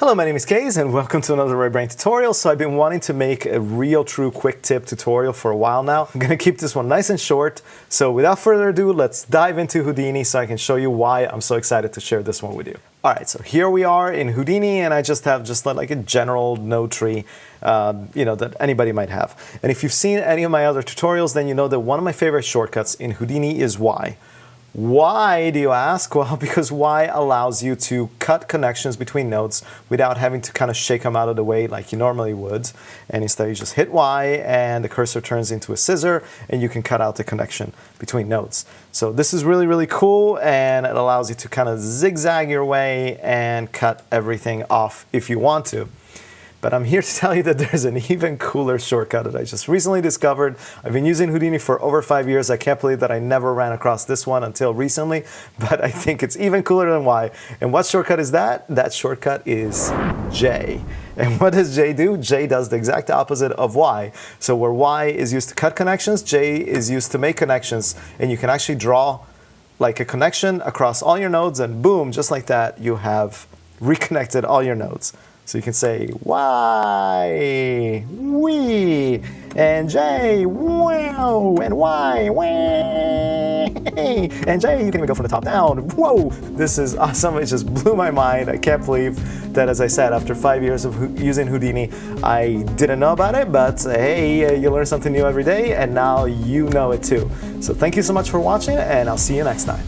Hello, my name is Kaze and welcome to another Right Brain tutorial. So I've been wanting to make a real true quick tip tutorial for a while now. I'm gonna keep this one nice and short. So without further ado, let's dive into Houdini so I can show you why I'm so excited to share this one with you. All right, so here we are in Houdini and I just have like a general node tree, that anybody might have. And if you've seen any of my other tutorials, then you know that one of my favorite shortcuts in Houdini is Y. Why, do you ask? Well, because Y allows you to cut connections between nodes without having to kind of shake them out of the way like you normally would. And instead you just hit Y and the cursor turns into a scissor and you can cut out the connection between nodes. So this is really, really cool and it allows you to kind of zigzag your way and cut everything off if you want to. But I'm here to tell you that there's an even cooler shortcut that I just recently discovered. I've been using Houdini for over 5 years. I can't believe that I never ran across this one until recently, but I think it's even cooler than Y. And what shortcut is that? That shortcut is J. And what does J do? J does the exact opposite of Y. So where Y is used to cut connections, J is used to make connections. And you can actually draw like a connection across all your nodes and boom, just like that, you have reconnected all your nodes. So you can say Y, we, and J, wow, and Y, wah, and J, you can even go from the top down. Whoa, this is awesome. It just blew my mind. I can't believe that, as I said, after 5 years of using Houdini, I didn't know about it, but hey, you learn something new every day, and now you know it too. So thank you so much for watching, and I'll see you next time.